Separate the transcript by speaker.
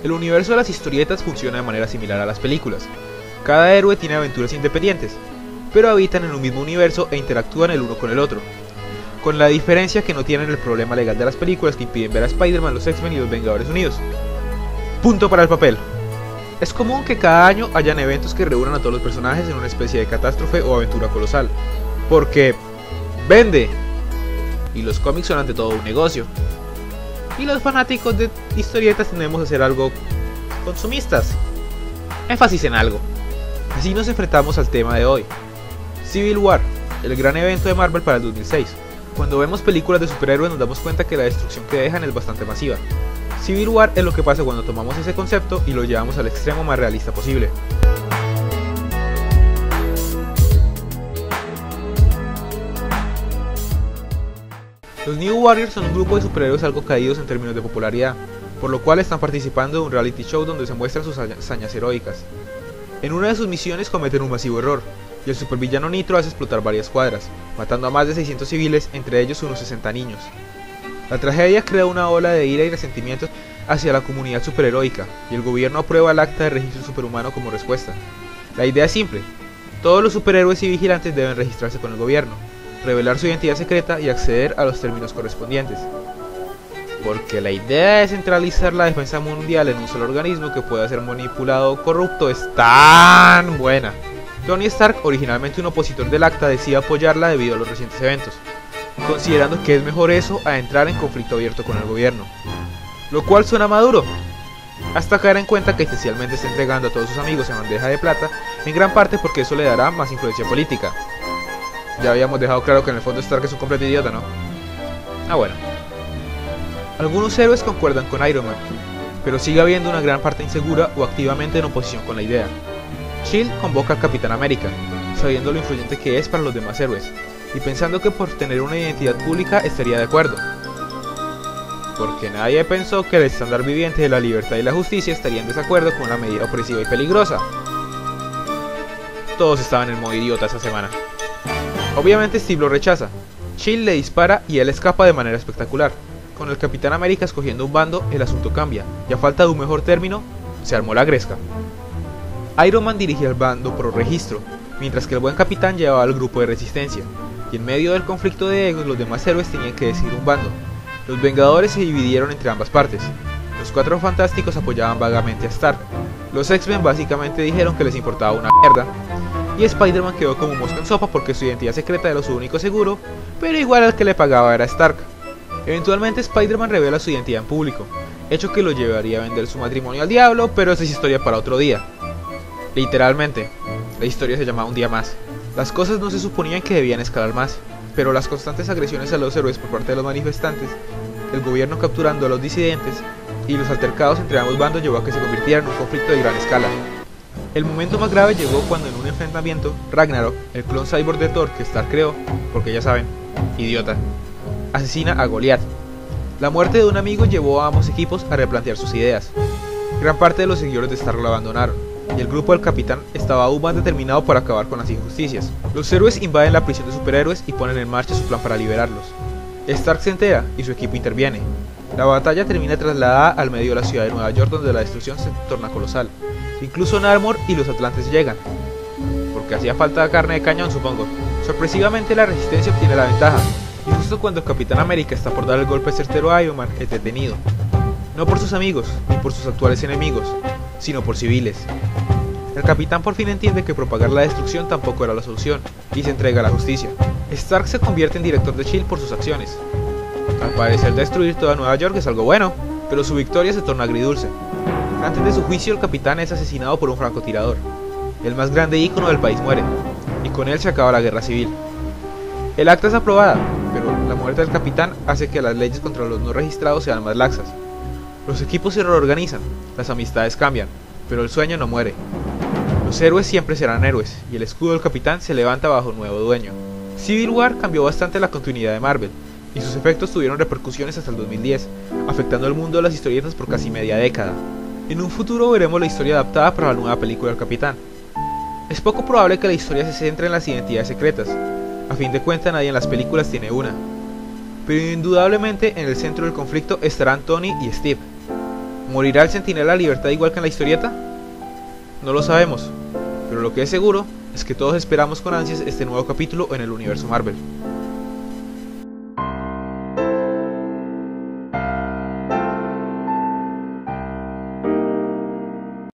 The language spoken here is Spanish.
Speaker 1: El universo de las historietas funciona de manera similar a las películas. Cada héroe tiene aventuras independientes, pero habitan en un mismo universo e interactúan el uno con el otro, con la diferencia que no tienen el problema legal de las películas que impiden ver a Spider-Man, los X-Men y los Vengadores Unidos. Punto para el papel. Es común que cada año hayan eventos que reúnan a todos los personajes en una especie de catástrofe o aventura colosal, porque vende, y los cómics son ante todo un negocio, y los fanáticos de historietas tendemos a ser algo consumistas. Énfasis en algo. Así nos enfrentamos al tema de hoy: Civil War, el gran evento de Marvel para el 2006. Cuando vemos películas de superhéroes nos damos cuenta que la destrucción que dejan es bastante masiva. Civil War es lo que pasa cuando tomamos ese concepto y lo llevamos al extremo más realista posible. Los New Warriors son un grupo de superhéroes algo caídos en términos de popularidad, por lo cual están participando de un reality show donde se muestran sus hazañas heroicas. En una de sus misiones cometen un masivo error, y el supervillano Nitro hace explotar varias cuadras, matando a más de 600 civiles, entre ellos unos 60 niños. La tragedia crea una ola de ira y resentimientos hacia la comunidad superheroica, y el gobierno aprueba el acta de registro superhumano como respuesta. La idea es simple: todos los superhéroes y vigilantes deben registrarse con el gobierno, revelar su identidad secreta y acceder a los términos correspondientes. Porque la idea de centralizar la defensa mundial en un solo organismo que pueda ser manipulado o corrupto es tan buena. Tony Stark, originalmente un opositor del acta, decide apoyarla debido a los recientes eventos, considerando que es mejor eso a entrar en conflicto abierto con el gobierno, lo cual suena maduro, hasta caer en cuenta que esencialmente está entregando a todos sus amigos en bandeja de plata, en gran parte porque eso le dará más influencia política. Ya habíamos dejado claro que en el fondo Stark es un completo idiota, ¿no? Ah, bueno. Algunos héroes concuerdan con Iron Man, pero sigue habiendo una gran parte insegura o activamente en oposición con la idea. Shield convoca al Capitán América, sabiendo lo influyente que es para los demás héroes, y pensando que por tener una identidad pública estaría de acuerdo. Porque nadie pensó que el estándar viviente de la libertad y la justicia estaría en desacuerdo con una medida opresiva y peligrosa. Todos estaban en modo idiota esa semana. Obviamente Steve lo rechaza, Shield le dispara y él escapa de manera espectacular. Con el Capitán América escogiendo un bando, el asunto cambia, y a falta de un mejor término, se armó la gresca. Iron Man dirigía el bando pro registro, mientras que el buen capitán llevaba al grupo de resistencia, y en medio del conflicto de egos los demás héroes tenían que decidir un bando. Los Vengadores se dividieron entre ambas partes, los Cuatro Fantásticos apoyaban vagamente a Stark, los X-Men básicamente dijeron que les importaba una mierda, y Spider-Man quedó como mosca en sopa porque su identidad secreta era su único seguro, pero igual al que le pagaba era Stark. Eventualmente Spider-Man revela su identidad en público, hecho que lo llevaría a vender su matrimonio al diablo, pero esa es historia para otro día. Literalmente, la historia se llamaba Un Día Más. Las cosas no se suponían que debían escalar más, pero las constantes agresiones a los héroes por parte de los manifestantes, el gobierno capturando a los disidentes y los altercados entre ambos bandos llevó a que se convirtiera en un conflicto de gran escala. El momento más grave llegó cuando en un enfrentamiento, Ragnarok, el clon cyborg de Thor que Stark creó, porque ya saben, idiota, asesina a Goliath. La muerte de un amigo llevó a ambos equipos a replantear sus ideas. Gran parte de los seguidores de Stark lo abandonaron, y el grupo del capitán estaba aún más determinado por acabar con las injusticias. Los héroes invaden la prisión de superhéroes y ponen en marcha su plan para liberarlos. Stark se entera y su equipo interviene. La batalla termina trasladada al medio de la ciudad de Nueva York, donde la destrucción se torna colosal. Incluso Namor y los Atlantes llegan, porque hacía falta carne de cañón, supongo. Sorpresivamente la resistencia obtiene la ventaja, y justo cuando el Capitán América está por dar el golpe certero a Iron Man, es detenido. No por sus amigos, ni por sus actuales enemigos, sino por civiles. El capitán por fin entiende que propagar la destrucción tampoco era la solución, y se entrega a la justicia. Stark se convierte en director de S.H.I.E.L.D. por sus acciones. Al parecer destruir toda Nueva York es algo bueno, pero su victoria se torna agridulce. Antes de su juicio el capitán es asesinado por un francotirador. El más grande ícono del país muere, y con él se acaba la guerra civil. El acta es aprobada, pero la muerte del capitán hace que las leyes contra los no registrados sean más laxas. Los equipos se reorganizan, las amistades cambian, pero el sueño no muere. Los héroes siempre serán héroes, y el escudo del capitán se levanta bajo un nuevo dueño. Civil War cambió bastante la continuidad de Marvel, y sus efectos tuvieron repercusiones hasta el 2010, afectando al mundo de las historietas por casi media década. En un futuro veremos la historia adaptada para la nueva película del Capitán. Es poco probable que la historia se centre en las identidades secretas, a fin de cuentas nadie en las películas tiene una, pero indudablemente en el centro del conflicto estarán Tony y Steve. ¿Morirá el Centinela de la Libertad igual que en la historieta? No lo sabemos, pero lo que es seguro es que todos esperamos con ansias este nuevo capítulo en el universo Marvel.